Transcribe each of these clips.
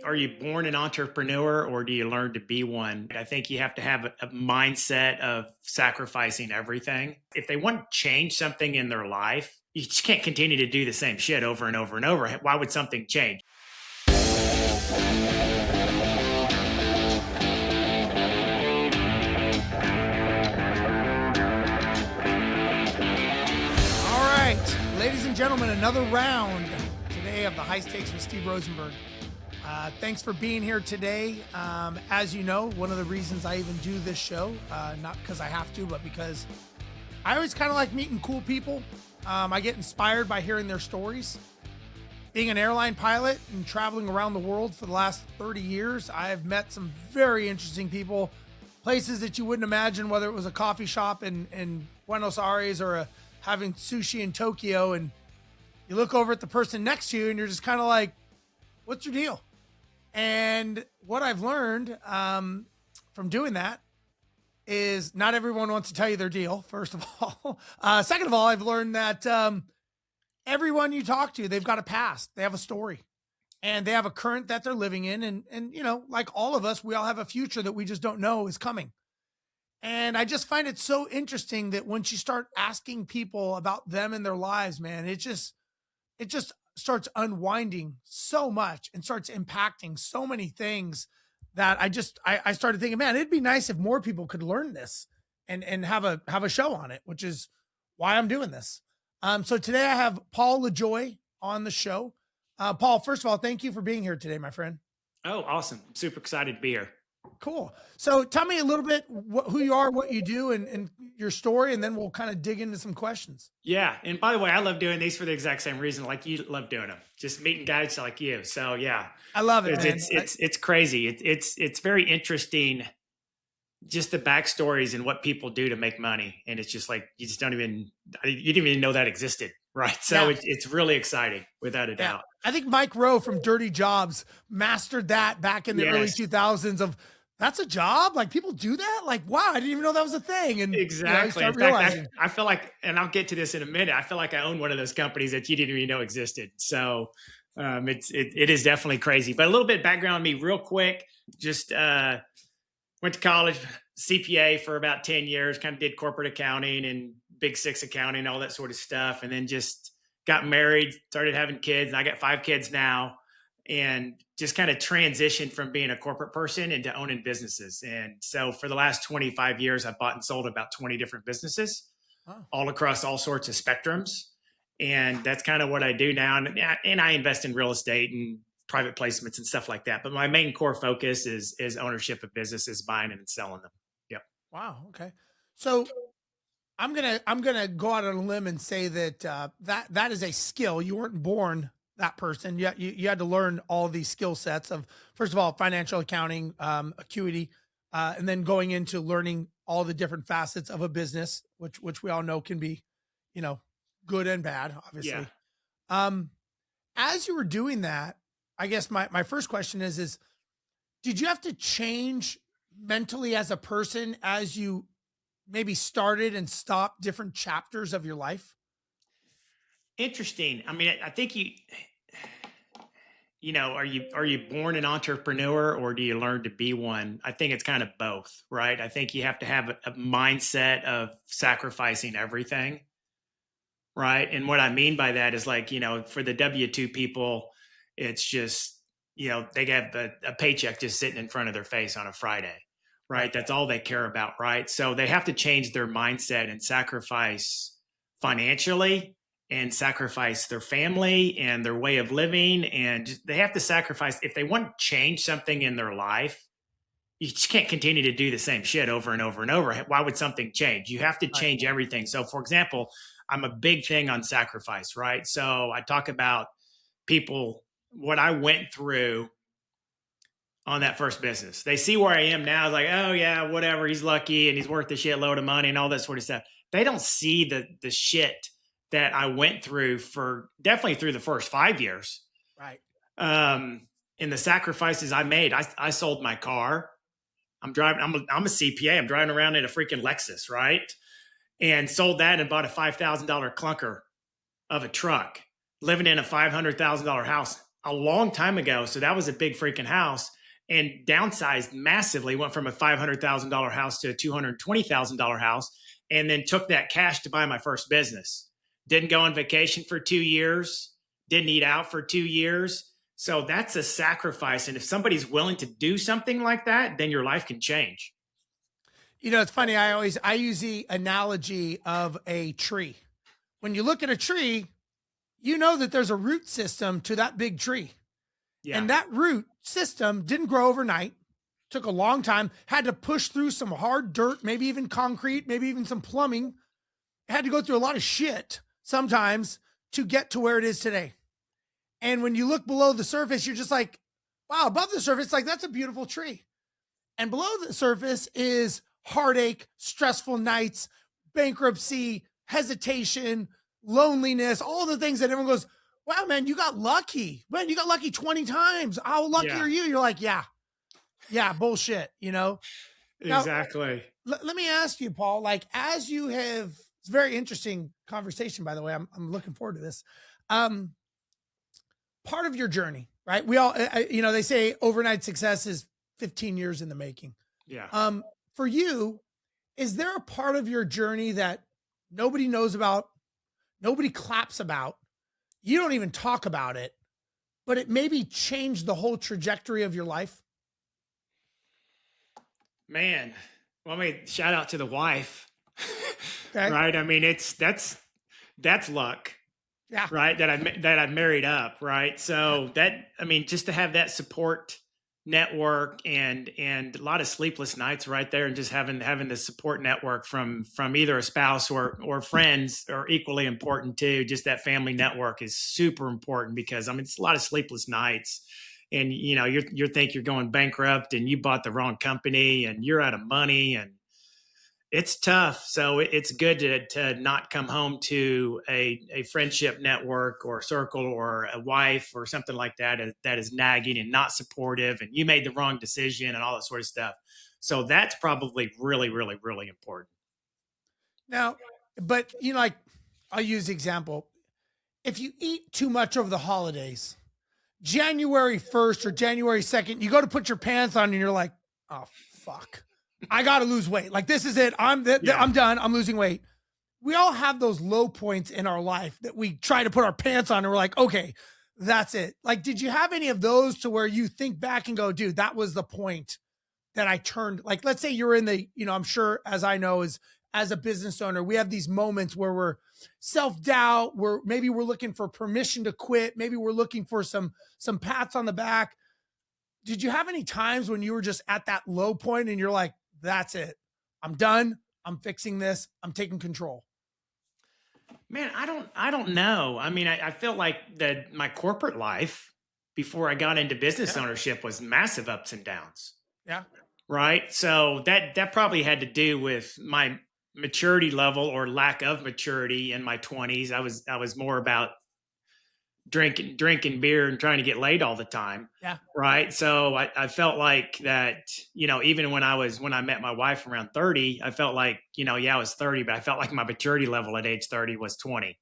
are you born an entrepreneur or do you learn to be one? I think you have to have a mindset of sacrificing everything. If they want to change something in their life, you just can't continue to do the same shit over and over and over. Why would something change? All right, ladies and gentlemen, another round today of the High Stakes with Steve Rozenberg. Thanks for being here today. As you know, one of the reasons I even do this show, not because I have to, but because I always kind of like meeting cool people. I get inspired by hearing their stories. Being an airline pilot and traveling around the world for the last 30 years, I have met some very interesting people, places that you wouldn't imagine, whether it was a coffee shop in Buenos Aires or having sushi in Tokyo. And you look over at the person next to you and you're just kind of like, what's your deal? And what I've learned from doing that is not everyone wants to tell you their deal, first of all. Second of all, I've learned that everyone you talk to, they've got a past, they have a story, and they have a current that they're living in. And you know, like all of us, we all have a future that we just don't know is coming. And I just find it so interesting that once you start asking people about them and their lives, man, it just starts unwinding so much and starts impacting so many things that I started thinking, man, it'd be nice if more people could learn this and have a show on it, which is why I'm doing this. So today I have Paul Lajoie on the show. Paul, first of all, thank you for being here today, my friend. Oh, awesome. I'm super excited to be here. Cool. So tell me a little bit who you are, what you do, and your story, and then we'll kind of dig into some questions. Yeah. And by the way, I love doing these for the exact same reason. Like you love doing them, just meeting guys like you. So yeah, I love it. It's crazy. It's very interesting. Just the backstories and what people do to make money. And it's just like, you didn't even know that existed. Right. So yeah. It's really exciting without a doubt. I think Mike Rowe from Dirty Jobs mastered that back in the early 2000s of, that's a job? Like, people do that? Like, wow, I didn't even know that was a thing. And exactly. In fact, I feel like, and I'll get to this in a minute, I feel like I own one of those companies that you didn't even know existed. So it is definitely crazy. But a little bit background on me real quick. Just went to college, CPA for about 10 years, kind of did corporate accounting and Big Six accounting, all that sort of stuff. And then just got married, started having kids. And I got 5 kids now, and just kind of transitioned from being a corporate person into owning businesses. And so for the last 25 years, I bought and sold about 20 different businesses, all across all sorts of spectrums. And that's kind of what I do now. And I invest in real estate and private placements and stuff like that. But my main core focus is ownership of businesses, buying and selling them. Yep. Wow. Okay. So I'm gonna go out on a limb and say that that is a skill. You weren't born that person. You had to learn all these skill sets of, first of all, financial accounting, acuity, and then going into learning all the different facets of a business, which we all know can be, you know, good and bad, obviously. Yeah. As you were doing that, I guess my first question is did you have to change mentally as a person as you maybe started and stopped different chapters of your life? Interesting. I mean, I think you know, are you born an entrepreneur or do you learn to be one? I think it's kind of both, right? I think you have to have a mindset of sacrificing everything, right? And what I mean by that is, like, you know, for the W-2 people, it's just, you know, they have a paycheck just sitting in front of their face on a Friday, right? That's all they care about, right? So they have to change their mindset and sacrifice financially and sacrifice their family and their way of living. And they have to sacrifice, if they want to change something in their life, you just can't continue to do the same shit over and over and over. Why would something change? You have to change everything. So for example, I'm a big thing on sacrifice, right? So I talk about people, what I went through on that first business. They see where I am now, like, oh yeah, whatever, he's lucky and he's worth a shitload of money and all that sort of stuff. They don't see the shit that I went through for definitely through the first 5 years. Right. And the sacrifices I made. I sold my car. I'm a CPA. I'm driving around in a freaking Lexus, right? And sold that and bought a $5,000 clunker of a truck, living in a $500,000 house a long time ago. So that was a big freaking house, and downsized massively, went from a $500,000 house to a $220,000 house, and then took that cash to buy my first business. Didn't go on vacation for 2 years, didn't eat out for 2 years. So that's a sacrifice. And if somebody's willing to do something like that, then your life can change. You know, it's funny. I use the analogy of a tree. When you look at a tree, you know that there's a root system to that big tree. Yeah. And that root system didn't grow overnight, took a long time, had to push through some hard dirt, maybe even concrete, maybe even some plumbing. It had to go through a lot of shit sometimes to get to where it is today. And when you look below the surface, you're just like, wow, above the surface, like that's a beautiful tree. And below the surface is heartache, stressful nights, bankruptcy, hesitation, loneliness, all the things that everyone goes, wow, man, you got lucky. Man, you got lucky 20 times. How lucky are you? You're like, yeah, bullshit, you know? Exactly. Now, let me ask you, Paul, like, as you have, it's a very interesting conversation, by the way. I'm looking forward to this. Part of your journey, right? We all, you know, they say overnight success is 15 years in the making. Yeah. For you, is there a part of your journey that nobody knows about, nobody claps about, you don't even talk about it, but it maybe changed the whole trajectory of your life? Man, well, I mean, shout out to the wife, okay. Right? I mean, that's luck, yeah, right? That I've married up, right? So that, I mean, just to have that support network and a lot of sleepless nights right there, and just having the support network from either a spouse or friends are equally important too. Just that family network is super important, because I mean, it's a lot of sleepless nights, and you know, you think you're going bankrupt and you bought the wrong company and you're out of money, and it's tough. So it's good to not come home to a friendship network or circle or a wife or something like that is nagging and not supportive, and you made the wrong decision and all that sort of stuff. So that's probably really, really, really important. Now, but you know, like, I'll use the example. If you eat too much over the holidays, January 1st or January 2nd, you go to put your pants on and you're like, oh, fuck. I got to lose weight. Like, this is it. I'm done. I'm losing weight. We all have those low points in our life that we try to put our pants on and we're like, okay, that's it. Like, did you have any of those to where you think back and go, dude, that was the point that I turned? Like, let's say you're in the, you know, I'm sure, as I know, as a business owner, we have these moments where we're self-doubt, maybe we're looking for permission to quit. Maybe we're looking for some pats on the back. Did you have any times when you were just at that low point and you're like, that's it, I'm done, I'm fixing this, I'm taking control? Man, I don't know. I mean, I feel like my corporate life before I got into business ownership was massive ups and downs. Yeah. Right. So that probably had to do with my maturity level or lack of maturity in my 20s. I was more about drinking beer and trying to get laid all the time. Yeah. Right. So I felt like that, you know, even when I met my wife around 30, I felt like, you know, I was 30, but I felt like my maturity level at age 30 was 20.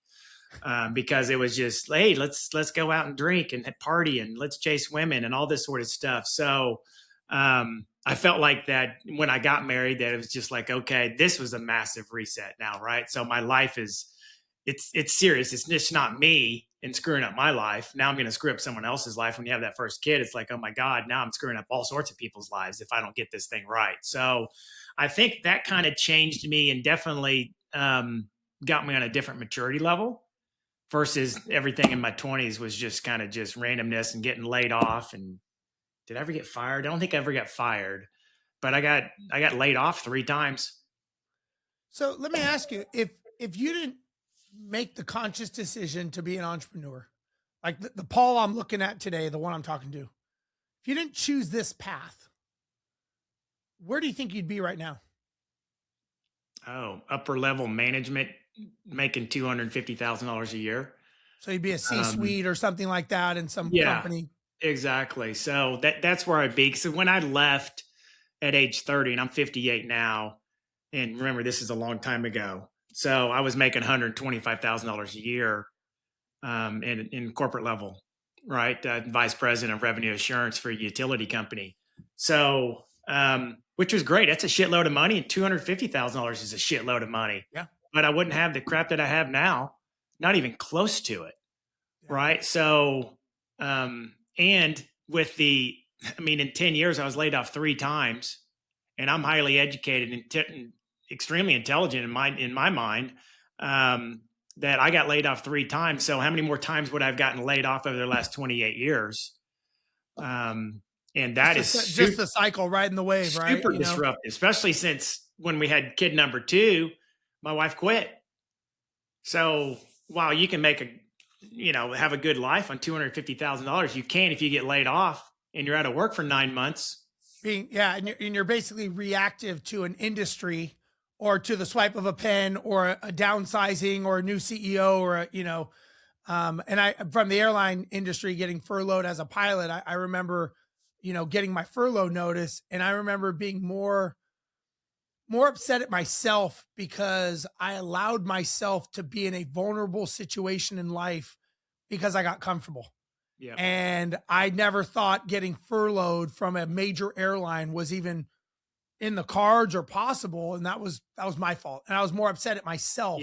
Because it was just, hey, let's go out and drink and party and let's chase women and all this sort of stuff. So I felt like that when I got married, that it was just like, okay, this was a massive reset now, right? So my life it's serious. It's just not me and screwing up my life. Now I'm going to screw up someone else's life. When you have that first kid, it's like, oh my God, now I'm screwing up all sorts of people's lives if I don't get this thing right. So I think that kind of changed me and definitely got me on a different maturity level versus everything in my 20s was just kind of just randomness and getting laid off. And did I ever get fired? I don't think I ever got fired, but I got laid off 3 times. So let me ask you, if you didn't make the conscious decision to be an entrepreneur, like the Paul I'm looking at today, the one I'm talking to, if you didn't choose this path, where do you think you'd be right now? Oh, upper level management, making $250,000 a year. So you'd be a C-suite or something like that in some company. Exactly. So that's where I'd be. So when I left at age 30, and I'm 58 now, and remember, this is a long time ago. So I was making $125,000 a year in corporate level. right? Vice president of revenue assurance for a utility company. So, which was great. That's a shitload of money, and $250,000 is a shitload of money. Yeah. But I wouldn't have the crap that I have now, not even close to it, Yeah. right? So, and with in 10 years, I was laid off 3 times, and I'm highly educated and extremely intelligent in my mind. That I got laid off 3 times. So how many more times would I have gotten laid off over the last 28 years? And that just the cycle, riding the wave, right? Super disruptive, especially since when we had kid number 2, my wife quit. So while you can make have a good life on $250,000, you can if you get laid off and you're out of work for 9 months. And you're basically reactive to an industry or to the swipe of a pen or a downsizing or a new CEO or and I, from the airline industry, getting furloughed as a pilot, I remember, getting my furlough notice, and I remember being more upset at myself because I allowed myself to be in a vulnerable situation in life because I got comfortable. Yeah. And I never thought getting furloughed from a major airline was even in the cards or possible. And that was my fault. And I was more upset at myself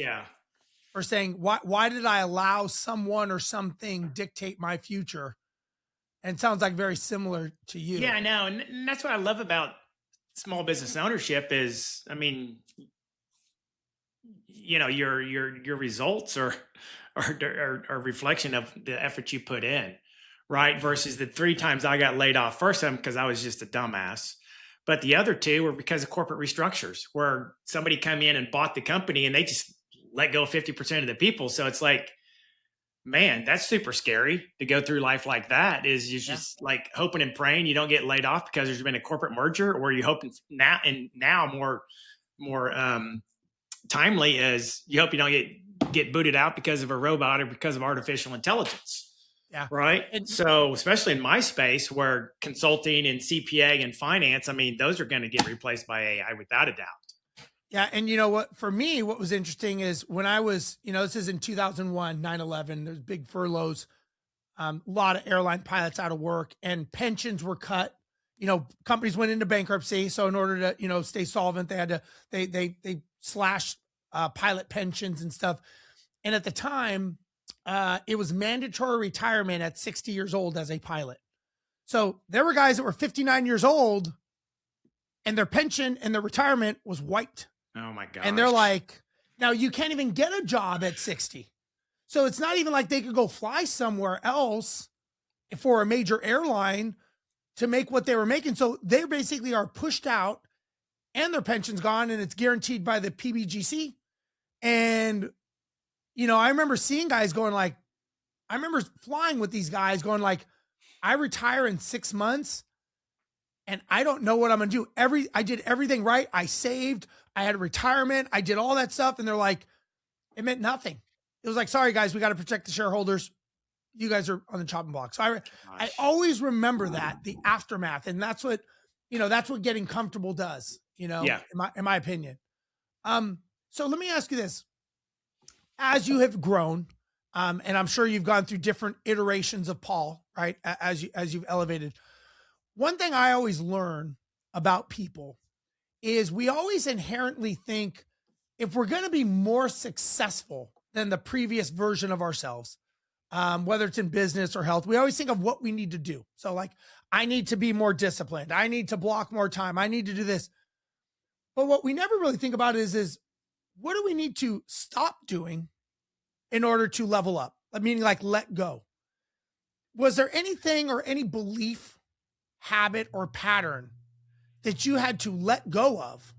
for saying, why did I allow someone or something dictate my future? And it sounds like very similar to you. Yeah, I know. And that's what I love about small business ownership is, your results are a reflection of the effort you put in, right? Versus the 3 times I got laid off. First time because I was just a dumbass. But the other 2 were because of corporate restructures where somebody come in and bought the company and they just let go 50% of the people. So it's like, man, that's super scary to go through life like that. Is you just like hoping and praying you don't get laid off because there's been a corporate merger, or you hoping now more timely is you hope you don't get booted out because of a robot or because of artificial intelligence. Yeah. Right. And so, especially in my space where consulting and CPA and finance, those are going to get replaced by AI without a doubt. Yeah. And you know what, for me, what was interesting is when I was, this is in 2001, 9/11, there's big furloughs, a lot of airline pilots out of work, and pensions were cut. Companies went into bankruptcy. So in order to, stay solvent, they had to, they slashed pilot pensions and stuff. And at the time, it was mandatory retirement at 60 years old as a pilot. So there were guys that were 59 years old and their pension and their retirement was wiped. Oh my God. And they're like, now you can't even get a job at 60. So it's not even like they could go fly somewhere else for a major airline to make what they were making. So they basically are pushed out and their pension's gone and it's guaranteed by the PBGC. And I remember seeing guys going like, I remember flying with these guys going like, I retire in 6 months and I don't know what I'm going to do. I did everything right. I saved, I had a retirement, I did all that stuff. And they're like, it meant nothing. It was like, sorry guys, we got to protect the shareholders. You guys are on the chopping block. So I always remember that, the aftermath. And that's what getting comfortable does, in my opinion. So let me ask you this. As you have grown, and I'm sure you've gone through different iterations of Paul, right? As you've elevated. One thing I always learn about people is we always inherently think if we're going to be more successful than the previous version of ourselves, whether it's in business or health, we always think of what we need to do. So like, I need to be more disciplined. I need to block more time. I need to do this. But what we never really think about is what do we need to stop doing in order to level up? Meaning like let go. Was there anything or any belief, habit, or pattern that you had to let go of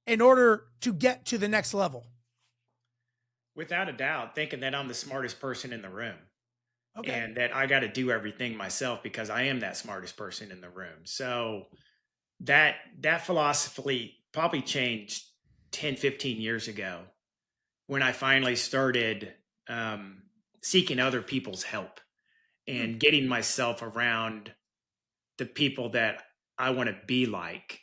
in order to get to the next level? Without a doubt, thinking that I'm the smartest person in the room. Okay. And that I got to do everything myself because I am that smartest person in the room. So that philosophy probably changed 10, 15 years ago when I finally started seeking other people's help and getting myself around the people that I want to be like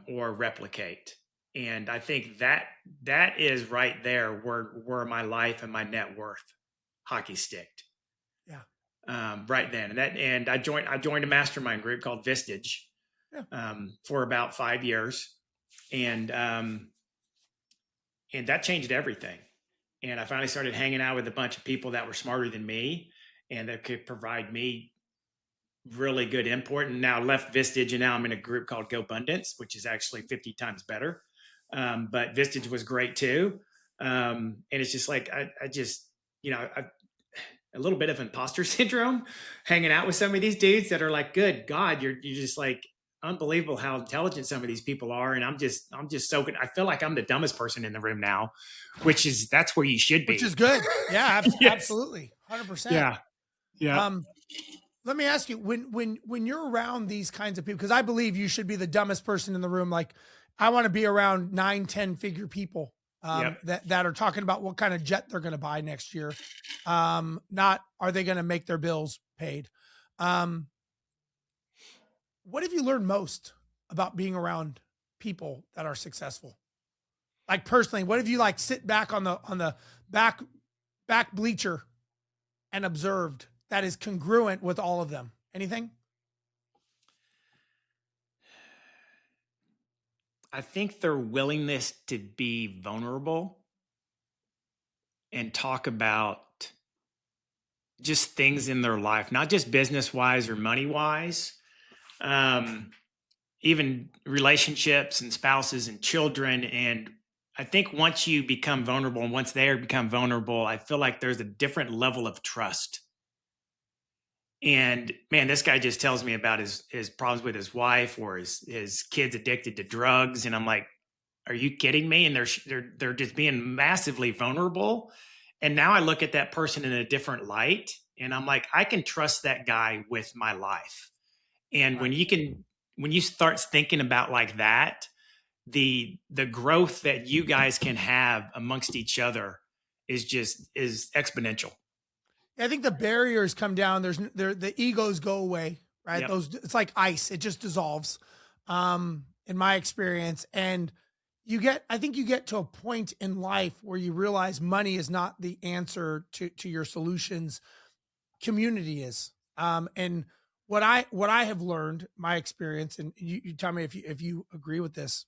or replicate. And I think that is right there where my life and my net worth hockey sticked. Yeah. right then. And I joined a mastermind group called Vistage Yeah. for about 5 years. And that changed everything. And I finally started hanging out with a bunch of people that were smarter than me and that could provide me really good input. And now left Vistage, and now I'm in a group called GoBundance, which is actually 50 times better. But Vistage was great too. And it's just like, I just, a little bit of imposter syndrome hanging out with some of these dudes that are like, good God, you're just like, unbelievable how intelligent some of these people are. And I'm just so good. I feel like I'm the dumbest person in the room now, that's where you should be. Which is good. Yeah, Yes. absolutely. 100%. Yeah. Yeah. Let me ask you, when you're around these kinds of people, because I believe you should be the dumbest person in the room. Like, I want to be around 9-10 figure people that are talking about what kind of jet they're going to buy next year. Not are they going to make their bills paid. What have you learned most about being around people that are successful? Like, personally, what have you like sit back on the back bleacher and observed that is congruent with all of them? Anything? I think their willingness to be vulnerable and talk about just things in their life, not just business wise or money wise, even relationships and spouses and children. And I think once you become vulnerable and once they become vulnerable, I feel like there's a different level of trust. And man, this guy just tells me about his problems with his wife or his kids addicted to drugs. And I'm like, are you kidding me? And they're just being massively vulnerable. And now I look at that person in a different light and I'm like, I can trust that guy with my life. And when you start thinking about like that, the growth that you guys can have amongst each other is exponential. I think the barriers come down. The egos go away, right? Yep. It's like ice. It just dissolves. In my experience. And I think you get to a point in life where you realize money is not the answer to your solutions. Community is. And what I have learned, my experience, and you tell me if you agree with this,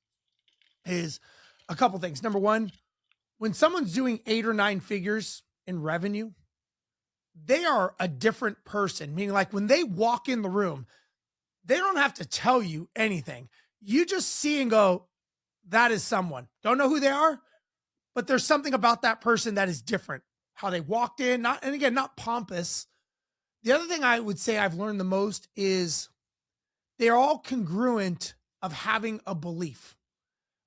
is a couple things. Number one, when someone's doing 8 or 9 figures in revenue, they are a different person. Meaning, like, when they walk in the room, they don't have to tell you anything. You just see and go, that is someone. Don't know who they are, but there's something about that person that is different. How they walked in, not pompous. The other thing I would say I've learned the most is they're all congruent of having a belief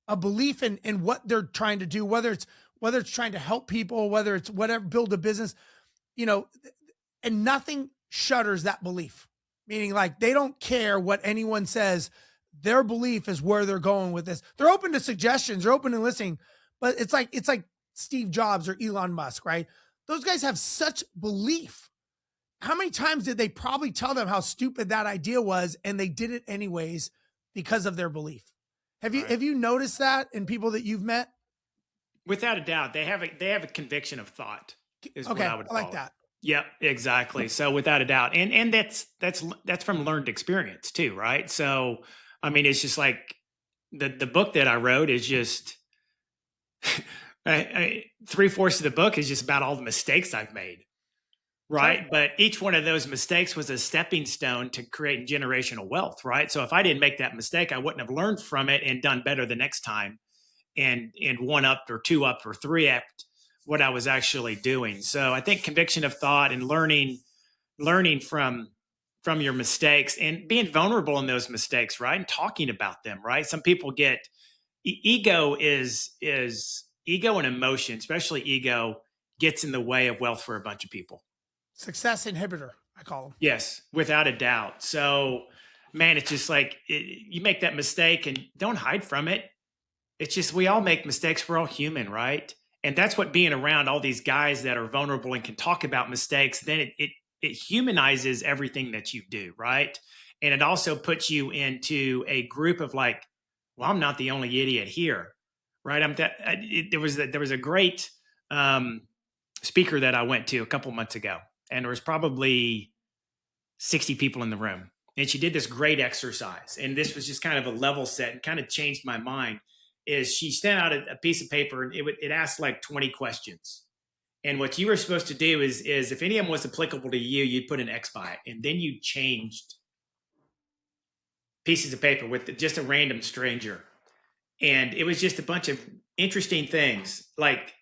in what they're trying to do, whether it's trying to help people, whether it's whatever, build a business, and nothing shutters that belief. Meaning, like, they don't care what anyone says. Their belief is where they're going with this. They're open to suggestions. They're open to listening, but it's like Steve Jobs or Elon Musk, right? Those guys have such belief. How many times did they probably tell them how stupid that idea was, and they did it anyways because of their belief? Have you noticed that in people that you've met? Without a doubt, they have a conviction of thought. Is what I would call like that. Yep, exactly. So without a doubt, and that's from learned experience too, right? So I mean, it's just like the book that I wrote is just 3/4 of the book is just about all the mistakes I've made, right? Sure. But each one of those mistakes was a stepping stone to create generational wealth, right? So if I didn't make that mistake, I wouldn't have learned from it and done better the next time, and 1-upped or 2-upped or 3-upped what I was actually doing. So I think conviction of thought and learning from your mistakes and being vulnerable in those mistakes, right? And talking about them, right? Some people get ego is ego and emotion, especially ego, gets in the way of wealth for a bunch of people. Success inhibitor, I call them. Yes, without a doubt. So, man, it's just like you make that mistake and don't hide from it. It's just we all make mistakes. We're all human, right? And that's what being around all these guys that are vulnerable and can talk about mistakes, then it humanizes everything that you do, right? And it also puts you into a group of like, well, I'm not the only idiot here, right? There was a great speaker that I went to a couple months ago, and there was probably 60 people in the room. And she did this great exercise. And this was just kind of a level set and kind of changed my mind. Is she sent out a piece of paper and it asked like 20 questions. And what you were supposed to do is if any of them was applicable to you, you'd put an X by it. And then you changed pieces of paper with just a random stranger. And it was just a bunch of interesting things. Like,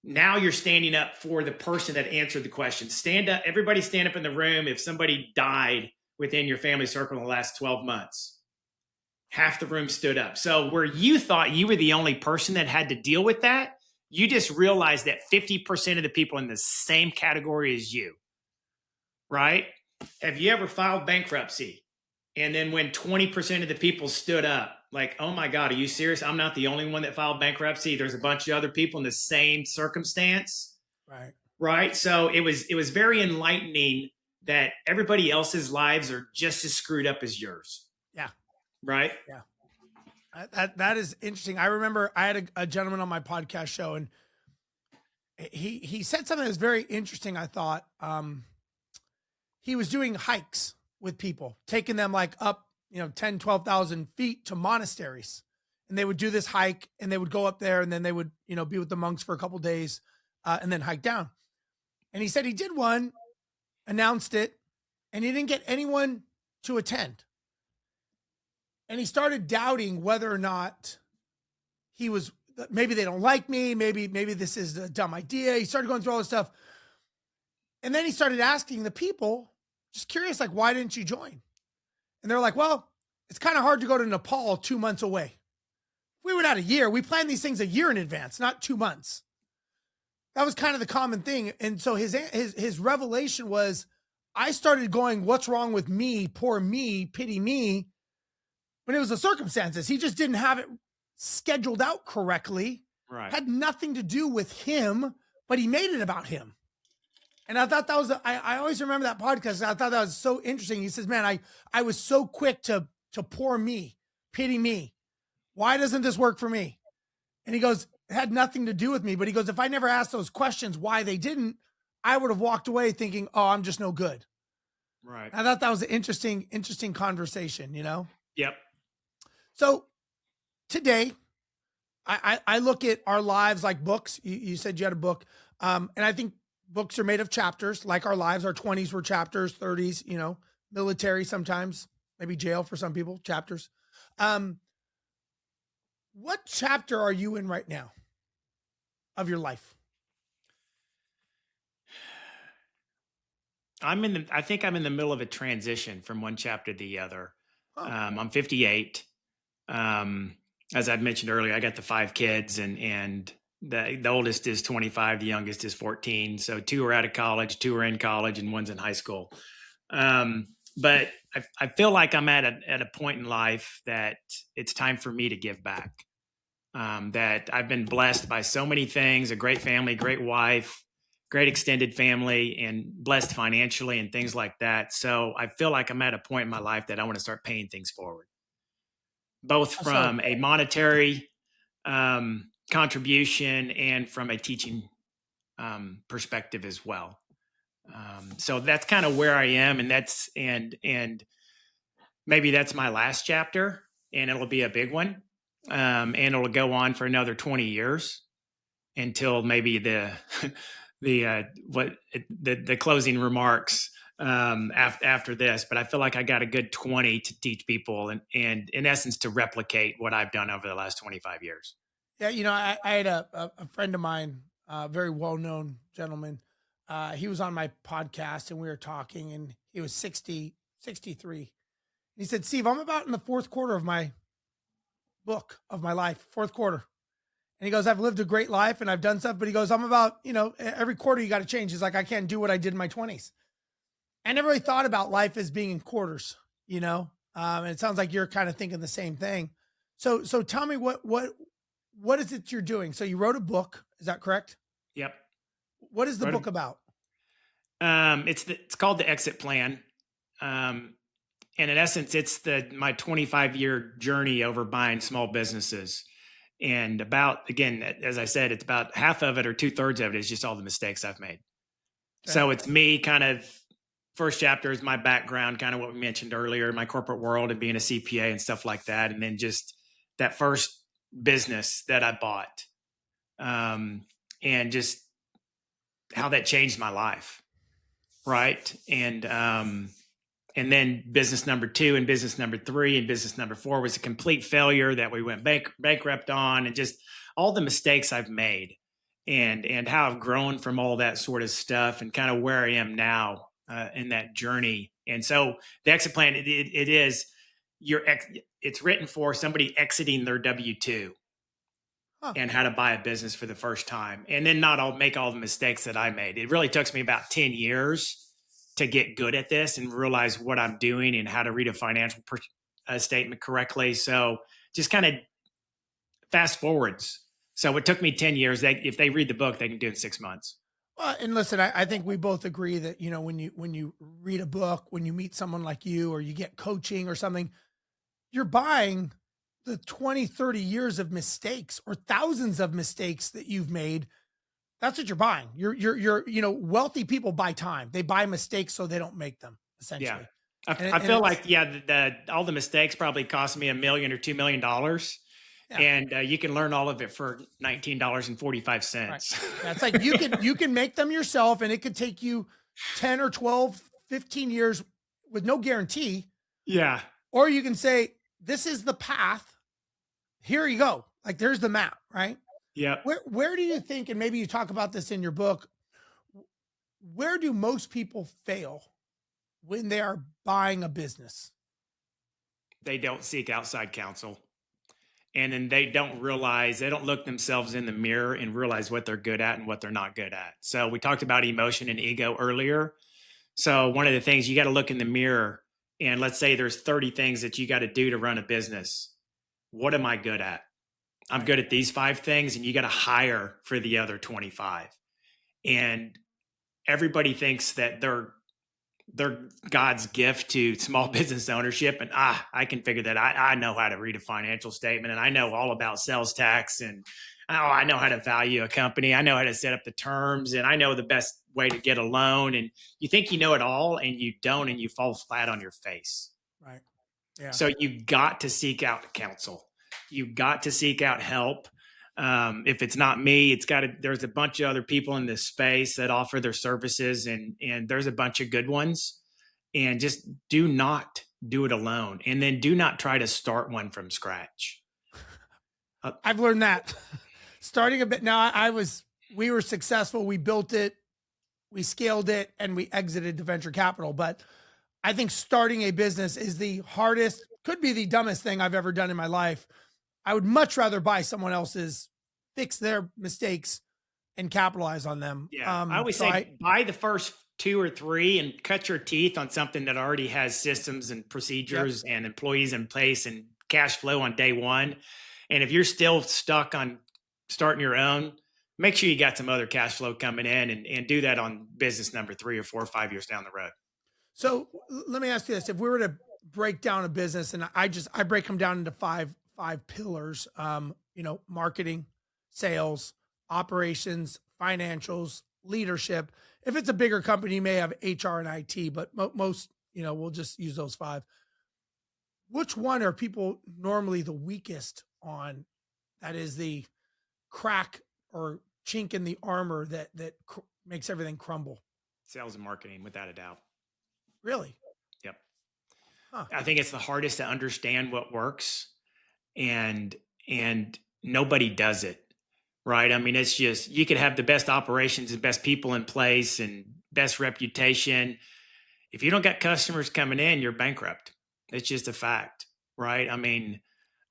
now you're standing up for the person that answered the question. Stand up, everybody stand up in the room if somebody died within your family circle in the last 12 months. Half the room stood up. So where you thought you were the only person that had to deal with that, you just realized that 50% of the people in the same category as you, right? Have you ever filed bankruptcy? And then when 20% of the people stood up, like, oh my God, are you serious? I'm not the only one that filed bankruptcy. There's a bunch of other people in the same circumstance. Right. Right. So it was very enlightening that everybody else's lives are just as screwed up as yours. Yeah. Right. Yeah. That is interesting. I remember I had a gentleman on my podcast show, and he said something that was very interesting. I thought he was doing hikes with people, taking them like up, 10, 12,000 feet to monasteries. And they would do this hike and they would go up there and then they would, be with the monks for a couple of days and then hike down. And he said he did one, announced it, and he didn't get anyone to attend. And he started doubting whether or not maybe they don't like me. Maybe this is a dumb idea. He started going through all this stuff. And then he started asking the people, just curious, like, why didn't you join? And they're like, well, it's kind of hard to go to Nepal 2 months away. If we went out a year, we planned these things a year in advance, not 2 months. That was kind of the common thing. And so his revelation was, I started going, what's wrong with me? Poor me, pity me. When it was the circumstances, he just didn't have it scheduled out correctly. Right. Had nothing to do with him, but he made it about him. And I thought that was, I always remember that podcast. I thought that was so interesting. He says, man, I was so quick to poor me, pity me. Why doesn't this work for me? And he goes, it had nothing to do with me. But he goes, if I never asked those questions why they didn't, I would have walked away thinking, oh, I'm just no good. Right. I thought that was an interesting conversation, Yep. So today, I look at our lives like books. You said you had a book. And I think books are made of chapters, like our lives. Our 20s were chapters, 30s, military sometimes, maybe jail for some people, chapters. What chapter are you in right now of your life? I think I'm in the middle of a transition from one chapter to the other. Oh. I'm 58. As I've mentioned earlier, I got the 5 kids and the oldest is 25, the youngest is 14. So 2 are out of college, 2 are in college, and 1's in high school. But I feel like I'm at a point in life that it's time for me to give back. That I've been blessed by so many things, a great family, great wife, great extended family, and blessed financially and things like that. So I feel like I'm at a point in my life that I want to start paying things forward, both from a monetary contribution and from a teaching perspective as well. So that's kind of where I am, and maybe that's my last chapter, and it'll be a big one, and it'll go on for another 20 years until maybe the closing remarks after this. But I feel like I got a good 20 to teach people and in essence to replicate what I've done over the last 25 years. Yeah, I had a friend of mine, a very well-known gentleman. He was on my podcast and we were talking, and he was 63. He said, Steve, I'm about in the 4th quarter of my book of my life, 4th quarter. And he goes, I've lived a great life and I've done stuff, but he goes, I'm about, every quarter you got to change. He's like, I can't do what I did in my 20s. I never really thought about life as being in quarters, and it sounds like you're kind of thinking the same thing. So tell me what is it you're doing? So you wrote a book, is that correct? Yep. What is the book about? It's called The Exit Plan. And in essence, it's my 25-year journey over buying small businesses. And about, again, as I said, it's about half of it or 2/3 of it is just all the mistakes I've made. Okay. So it's me kind of first chapter is my background, kind of what we mentioned earlier, my corporate world and being a CPA and stuff like that. And then just that first business that I bought, and just how that changed my life. Right. And then business number 2 and business number 3 and business number 4 was a complete failure that we went bankrupt on, and just all the mistakes I've made and how I've grown from all that sort of stuff and kind of where I am now in that journey. And so the exit plan, it is it's written for somebody exiting their W-2 and how to buy a business for the first time, and then not make all the mistakes that I made. It really took me about 10 years to get good at this and realize what I'm doing and how to read a financial statement correctly. So just kind of fast forwards. So it took me 10 years. If they read the book, they can do it in 6 months. Well, and listen, I think we both agree that, you know, when you read a book, when you meet someone like you, or you get coaching or something, you're buying the 20, 30 years of mistakes or thousands of mistakes that you've made. That's what you're buying. You're, you know, wealthy people buy time. They buy mistakes so they don't make them, essentially. Yeah. I feel like, all the mistakes probably cost me $1 million or $2 million. Yeah. And you can learn all of it for $19.45. Right. That's like, you can make them yourself, and it could take you 10 or 12, 15 years with no guarantee. Yeah. Or you can say, this is the path. Here you go. Like, there's the map, right? Yeah. Where do you think, and maybe you talk about this in your book, where do most people fail when they are buying a business? They don't seek outside counsel. And then they don't look themselves in the mirror and realize what they're good at and what they're not good at. So we talked about emotion and ego earlier. So one of the things, you got to look in the mirror, and let's say there's 30 things that you got to do to run a business. What am I good at? I'm good at these 5 things, and you got to hire for the other 25. And everybody thinks that they're God's gift to small business ownership. And I can figure that. I know how to read a financial statement, and I know all about sales tax, and I know how to value a company. I know how to set up the terms, and I know the best way to get a loan. And you think you know it all, and you don't, and you fall flat on your face. Right. Yeah. So you got to seek out counsel. You got to seek out help. If it's not me, there's a bunch of other people in this space that offer their services, and there's a bunch of good ones. And just do not do it alone. And then do not try to start one from scratch. I've learned that starting a bit. Now we were successful. We built it, we scaled it, and we exited to venture capital. But I think starting a business is the hardest, could be the dumbest thing I've ever done in my life. I would much rather buy someone else's, fix their mistakes, and capitalize on them. Yeah, I always say buy the first 2 or 3 and cut your teeth on something that already has systems and procedures and employees in place and cash flow on day one. And if you're still stuck on starting your own, make sure you got some other cash flow coming in, and do that on business number 3 or 4 or 5 years down the road. So let me ask you this. If we were to break down a business, and I break them down into five pillars, marketing, sales, operations, financials, leadership. If it's a bigger company, you may have HR and IT, but most, we'll just use those 5. Which one are people normally the weakest on? That is the crack or chink in the armor that makes everything crumble. Sales and marketing, without a doubt. Really? Yep. Huh. I think it's the hardest to understand what works, and nobody does it, right? I mean, it's just, you could have the best operations and best people in place and best reputation. If you don't got customers coming in, you're bankrupt. It's just a fact, right? I mean,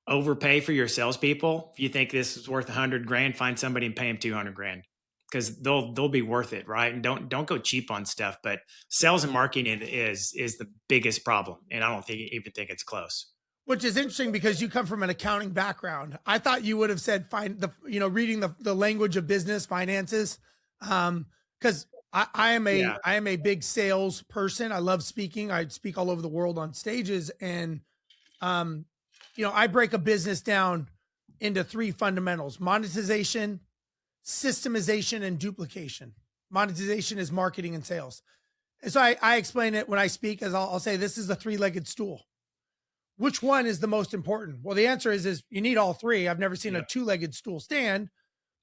overpay for your salespeople. If you think this is worth $100,000, find somebody and pay them $200,000, because they'll be worth it, right? And don't go cheap on stuff. But sales and marketing is the biggest problem, and I don't even think it's close. Which is interesting, because you come from an accounting background. I thought you would have said reading the language of business, finances, because I am a big sales person. I love speaking. I speak all over the world on stages, and I break a business down into 3 fundamentals: monetization, systemization, and duplication. Monetization is marketing and sales. And so I explain it when I speak as I'll say, this is a three-legged stool. Which one is the most important? Well, the answer is you need all three. I've never seen a two-legged stool stand,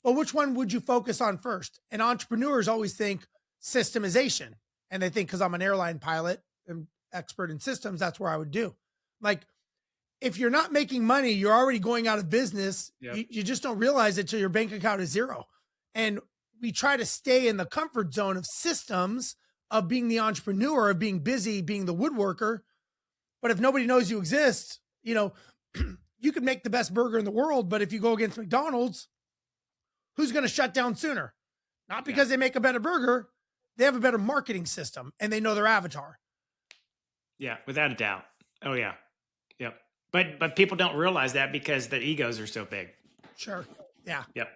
but which one would you focus on first? And entrepreneurs always think systemization. And they think because I'm an airline pilot and expert in systems, that's where I would do. Like, if you're not making money, you're already going out of business. Yep. You just don't realize it till your bank account is zero. And we try to stay in the comfort zone of systems, of being the entrepreneur, of being busy, being the woodworker. But if nobody knows you exist, you know, you could make the best burger in the world, but if you go against McDonald's, who's going to shut down sooner? Not because they make a better burger, they have a better marketing system and they know their avatar. Yeah, without a doubt. Oh yeah. Yep. But people don't realize that because the egos are so big. Sure. Yeah. Yep.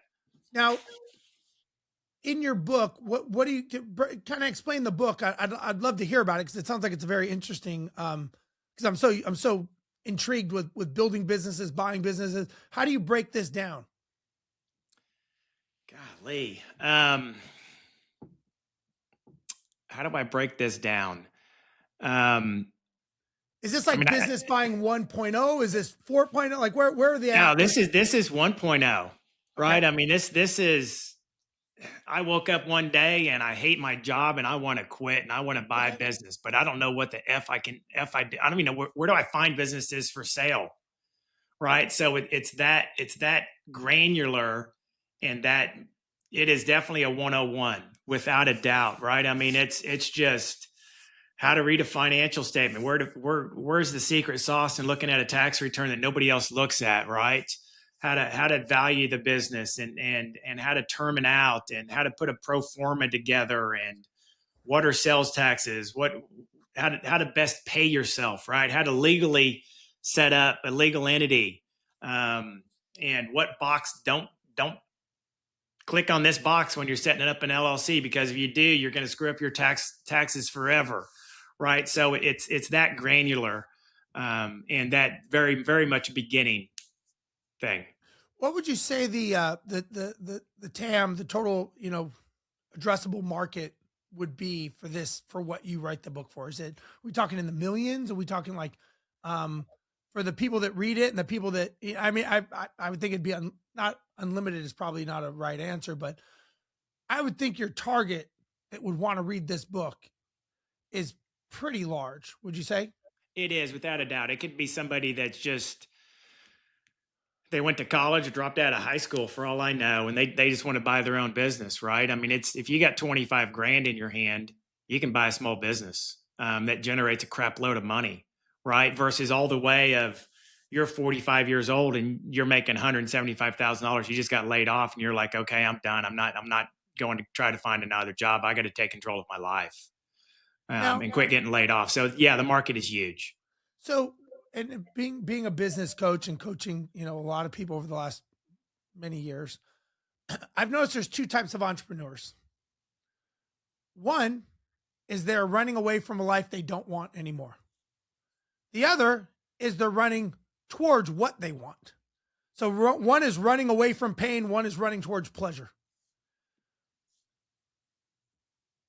Now, in your book, what do you kind of explain the book? I'd love to hear about it because it sounds like it's a very interesting. Because I'm so intrigued with building businesses, buying businesses. How do you break this down? Golly, how do I break this down? Is this like business buying 1.0? Is this 4.0? Like where are the? No, this is 1.0, right? Okay. I mean, this is. I woke up one day and I hate my job and I want to quit and I want to buy a business, but I don't know what the I don't even know where do I find businesses for sale, right? So it's that granular, and that it is definitely a 101 without a doubt, right? I mean, it's just how to read a financial statement, where's the secret sauce, and looking at a tax return that nobody else looks at, right? How to value the business and how to term it out, and how to put a pro forma together, and what are sales taxes, how to best pay yourself, right? How to legally set up a legal entity, and what box don't click on this box when you're setting up an LLC, because if you do, you're going to screw up your taxes forever, right? So it's that granular, and that very, very much beginning thing. What would you say the TAM, the total, addressable market would be for what you write the book for? Are we talking in the millions? Are we talking like, for the people that read it and the people that, I mean, I would think it'd be not unlimited is probably not a right answer, but I would think your target that would want to read this book is pretty large. Would you say? It is, without a doubt. It could be somebody that's just, they went to college or dropped out of high school for all I know, and they just want to buy their own business, right? I mean, if you got 25 grand in your hand, you can buy a small business that generates a crap load of money, right? Versus all the way of you're 45 years old and you're making $175,000. You just got laid off and you're like, okay, I'm done. I'm not going to try to find another job. I got to take control of my life and quit getting laid off. So yeah, the market is huge. So, and being a business coach and coaching, a lot of people over the last many years, I've noticed there's two types of entrepreneurs. One is they're running away from a life they don't want anymore. The other is they're running towards what they want. So one is running away from pain, one is running towards pleasure.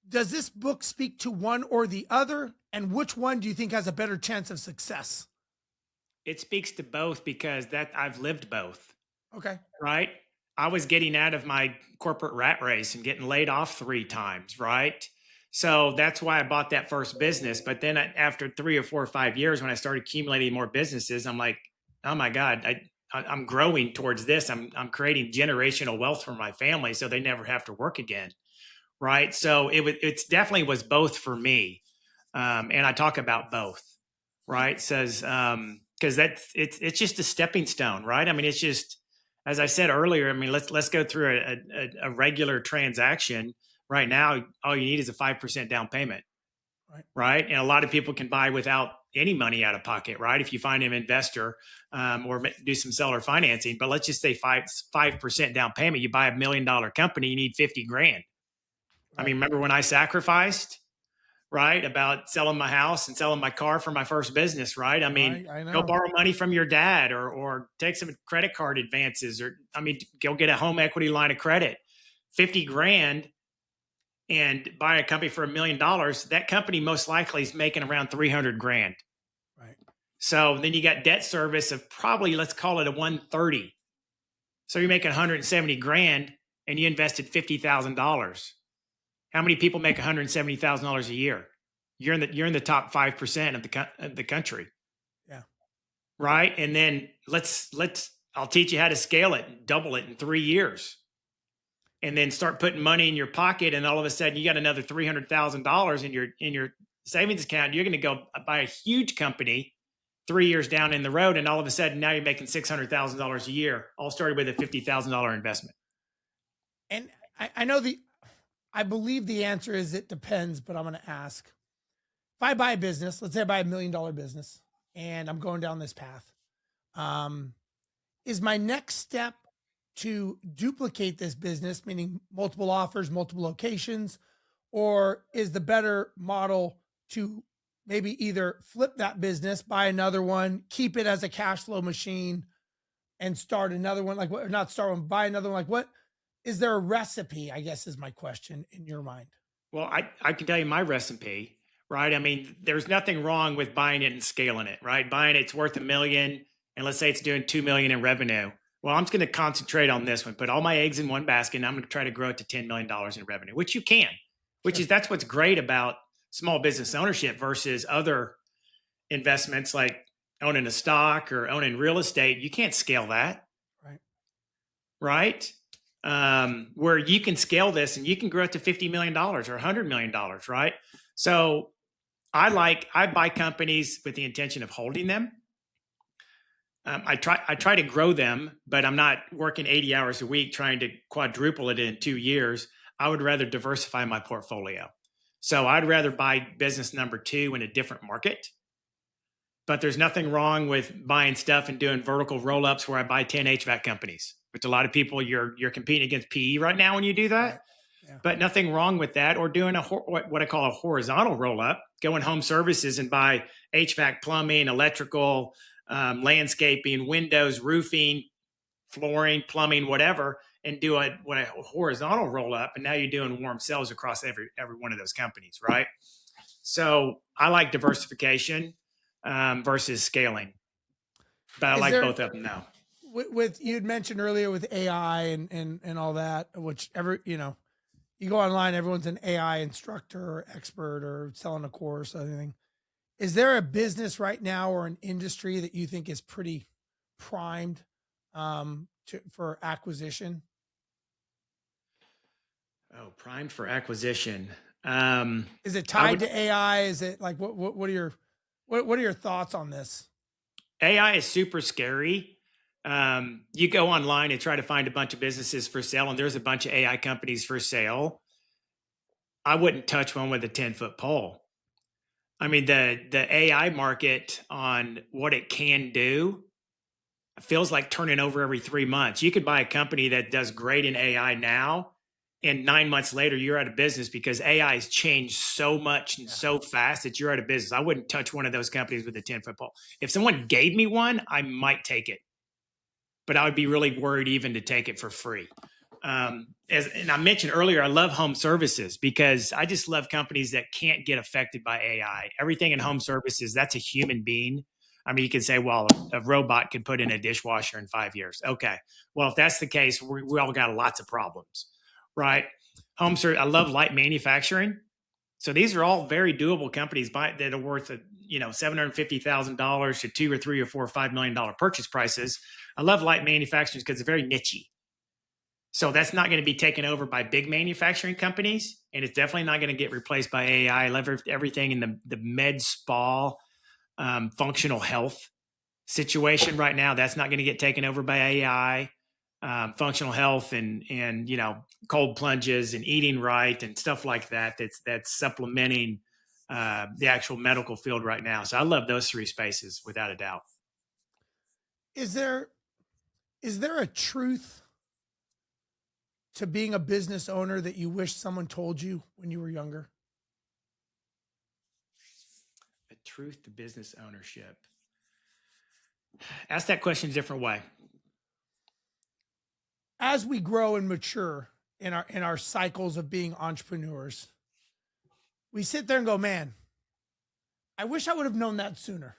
Does this book speak to one or the other? And which one do you think has a better chance of success? It speaks to both, because I've lived both. Okay. Right. I was getting out of my corporate rat race and getting laid off 3 times. Right. So that's why I bought that first business. But then after 3 or 4 or 5 years, when I started accumulating more businesses, I'm like, oh my God, I'm growing towards this. I'm creating generational wealth for my family, so they never have to work again. Right. So it's definitely was both for me. And I talk about both. Right. Says, because it's just a stepping stone, right? I mean, it's just, as I said earlier, I mean, let's go through a regular transaction. Right now, all you need is a 5% down payment, right? And a lot of people can buy without any money out of pocket, right? If you find an investor or do some seller financing, but let's just say 5% down payment, you buy $1 million company, you need 50 grand. Right. I mean, remember when I sacrificed? Right, about selling my house and selling my car for my first business, right? I mean, go borrow money from your dad or take some credit card advances, or, I mean, go get a home equity line of credit. 50 grand and buy a company for $1 million, that company most likely is making around 300 grand. Right. So then you got debt service of probably, let's call it a 130. So you're making 170 grand and you invested $50,000. How many people make $170,000 a year? You're in the top 5% of the country. Yeah. Right. And then I'll teach you how to scale it and double it in 3 years. And then start putting money in your pocket, and all of a sudden you got another $300,000 in your savings account. You're going to go buy a huge company 3 years down in the road, and all of a sudden now you're making $600,000 a year. All started with a $50,000 investment. And I believe the answer is it depends, but I'm going to ask. If I buy a business, let's say I buy $1 million business, and I'm going down this path, is my next step to duplicate this business, meaning multiple offers, multiple locations, or is the better model to maybe either flip that business, buy another one, keep it as a cash flow machine, and start another one? Like, what, not start one, buy another one. Like, what is there a recipe, I guess, is my question in your mind? Well, I can tell you my recipe, right? I mean, there's nothing wrong with buying it and scaling it, right? Buying it's worth $1 million, and let's say it's doing $2 million in revenue. Well, I'm just going to concentrate on this one, put all my eggs in one basket, and I'm going to try to grow it to $10 million in revenue, which you can, that's what's great about small business ownership versus other investments like owning a stock or owning real estate. You can't scale that. Right. Where you can scale this and you can grow it to $50 million or $100 million. Right. So I buy companies with the intention of holding them. I try to grow them, but I'm not working 80 hours a week trying to quadruple it in 2 years. I would rather diversify my portfolio. So I'd rather buy business number 2 in a different market. But there's nothing wrong with buying stuff and doing vertical roll-ups where I buy 10 HVAC companies, which a lot of people, you're competing against PE right now when you do that. Right. Yeah. But nothing wrong with that. Or doing what I call a horizontal roll-up, going home services and buy HVAC, plumbing, electrical, landscaping, windows, roofing, flooring, plumbing, whatever, and do a horizontal roll up. And now you're doing warm cells across every one of those companies, right? So I like diversification versus scaling, but I like both of them now. With you'd mentioned earlier with AI and all that, which you go online, everyone's an AI instructor or expert or selling a course or anything. Is there a business right now or an industry that you think is pretty primed for acquisition? Oh, primed for acquisition. Is it tied to AI? Is it like what are your thoughts on this? AI is super scary. You go online and try to find a bunch of businesses for sale, and there's a bunch of AI companies for sale. I wouldn't touch one with a 10-foot pole. I mean, the AI market on what it can do feels like turning over every 3 months. You could buy a company that does great in AI now, and 9 months later, you're out of business because AI has changed so much and so fast that you're out of business. I wouldn't touch one of those companies with a 10-foot pole. If someone gave me one, I might take it, but I would be really worried even to take it for free. And I mentioned earlier, I love home services because I just love companies that can't get affected by AI. Everything in home services, that's a human being. I mean, you could say, well, a robot could put in a dishwasher in 5 years. Okay. Well, if that's the case, we all got lots of problems, right? Home service, I love light manufacturing. So these are all very doable companies that are worth, $750,000 to $2 or $3 or $4 or $5 million purchase prices. I love light manufacturing because it's very niche. So that's not going to be taken over by big manufacturing companies, and it's definitely not going to get replaced by AI. I love everything in the med spa, functional health situation right now. That's not going to get taken over by AI. Functional health and cold plunges and eating right and stuff like that. That's supplementing the actual medical field right now. So I love those 3 spaces without a doubt. Is there a truth to being a business owner that you wish someone told you when you were younger? A truth to business ownership. Ask that question a different way. As we grow and mature in our cycles of being entrepreneurs, we sit there and go, man, I wish I would have known that sooner.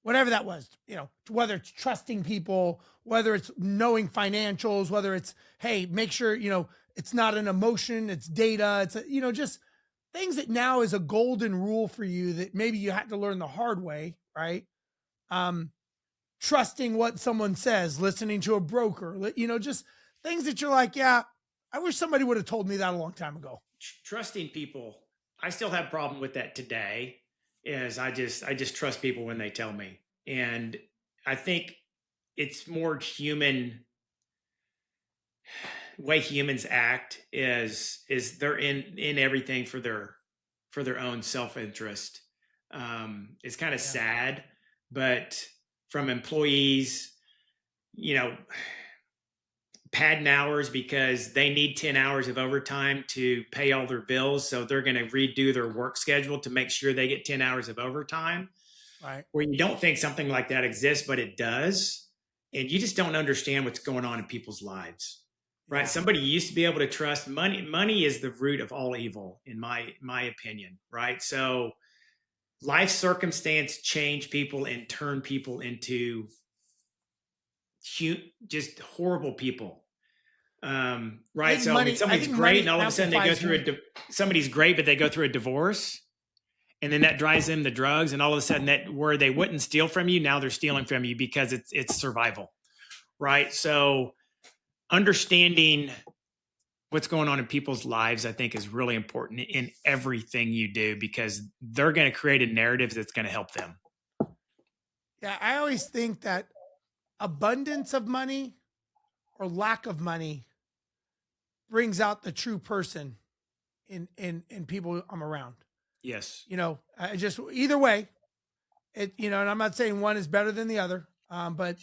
Whatever that was, whether it's trusting people, whether it's knowing financials, whether it's, hey, make sure, it's not an emotion, it's data. It's, just things that now is a golden rule for you that maybe you had to learn the hard way, right? Trusting what someone says, listening to a broker, just things that you're like, yeah, I wish somebody would have told me that a long time ago. Trusting people. I still have a problem with that today. Is I just trust people when they tell me. And I think it's more human way humans act is they're in everything for their own self-interest. It's kind of sad, but from employees, padding hours because they need 10 hours of overtime to pay all their bills. So they're going to redo their work schedule to make sure they get 10 hours of overtime. Right. Where you don't think something like that exists, but it does. And you just don't understand what's going on in people's lives. Right. Yeah. Somebody used to be able to trust money. Money is the root of all evil, in my opinion. Right. So life circumstance change people and turn people into just horrible people. Right. So somebody's great and all of a sudden they go through somebody's great, but they go through a divorce and then that drives them to drugs. And all of a sudden that where they wouldn't steal from you, now they're stealing from you because it's survival. Right. So understanding what's going on in people's lives, I think is really important in everything you do because they're going to create a narrative that's going to help them. Yeah. I always think that abundance of money or lack of money brings out the true person in people I'm around. Yes. I just, either way, and I'm not saying one is better than the other. But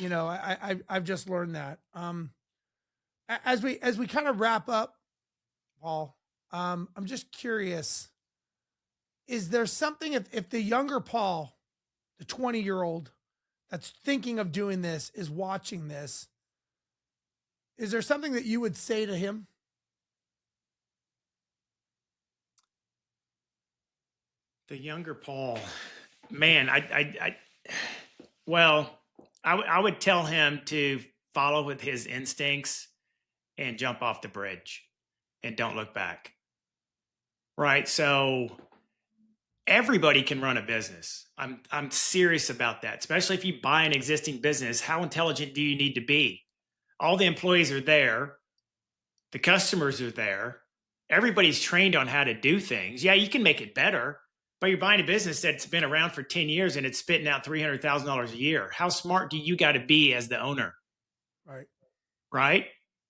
I've just learned that. As we kind of wrap up, Paul, I'm just curious, is there something if the younger Paul, the 20-year-old that's thinking of doing this is watching this, is there something that you would say to him? The younger Paul, man, I would tell him to follow with his instincts and jump off the bridge and don't look back. Right. So everybody can run a business. I'm serious about that, especially if you buy an existing business. How intelligent do you need to be? All the employees are there. The customers are there. Everybody's trained on how to do things. Yeah, you can make it better, but you're buying a business that's been around for 10 years and it's spitting out $300,000 a year. How smart do you got to be as the owner? Right. Right.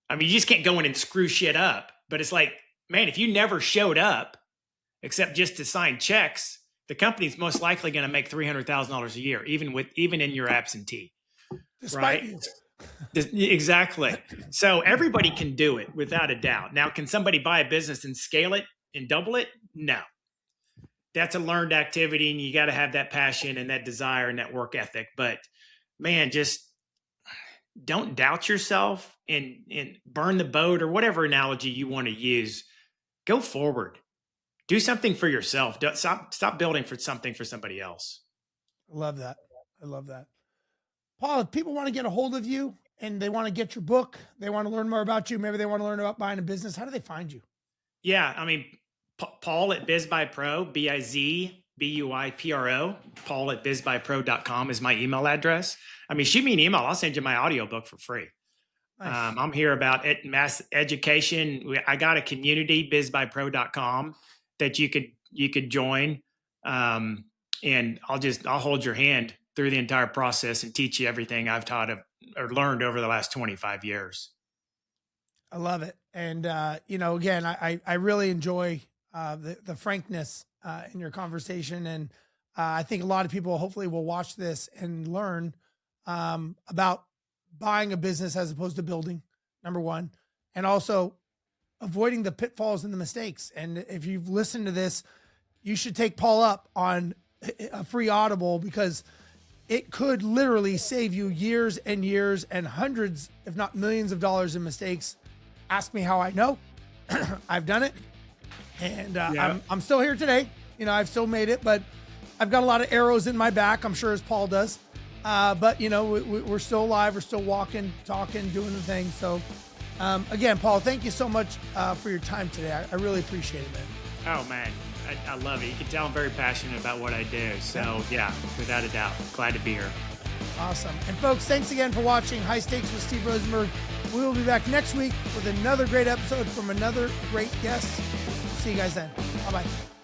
I mean, you just can't go in and screw shit up, but it's like, man, if you never showed up except just to sign checks, the company's most likely going to make $300,000 a year, even in your absentee. Despite right? You. Exactly. So everybody can do it without a doubt. Now, can somebody buy a business and scale it and double it? No. That's a learned activity, and you got to have that passion and that desire and that work ethic. But man, just don't doubt yourself and burn the boat or whatever analogy you want to use. Go forward. Do something for yourself. Stop building for something for somebody else. I love that. Paul, if people want to get a hold of you and they want to get your book, they want to learn more about you, maybe they want to learn about buying a business, how do they find you? Yeah, I mean, Paul at BizBuyPro, BizBuyPro, Paul at BizBuyPro.com is my email address. I mean, shoot me an email. I'll send you my audiobook for free. Nice. I'm here about mass education. I got a community, BizBuyPro.com, that you could join. And I'll hold your hand through the entire process and teach you everything I've taught or learned over the last 25 years. I love it. And, again, I really enjoy the frankness in your conversation. And I think a lot of people hopefully will watch this and learn about buying a business as opposed to building, number one, and also avoiding the pitfalls and the mistakes. And if you've listened to this, you should take Paul up on a free Audible, because it could literally save you years and years and hundreds, if not millions of dollars in mistakes Ask me how I know. I've done it, and I'm still here today. I've still made it, but I've got a lot of arrows in my back. I'm sure as Paul does. But we're still alive. We're still walking, talking, doing the thing. So, again, Paul, thank you so much for your time today. I really appreciate it, man. Oh man, I love it. You can tell I'm very passionate about what I do. So yeah, without a doubt, glad to be here. Awesome. And folks, thanks again for watching High Stakes with Steve Rozenberg. We will be back next week with another great episode from another great guest. See you guys then. Bye-bye.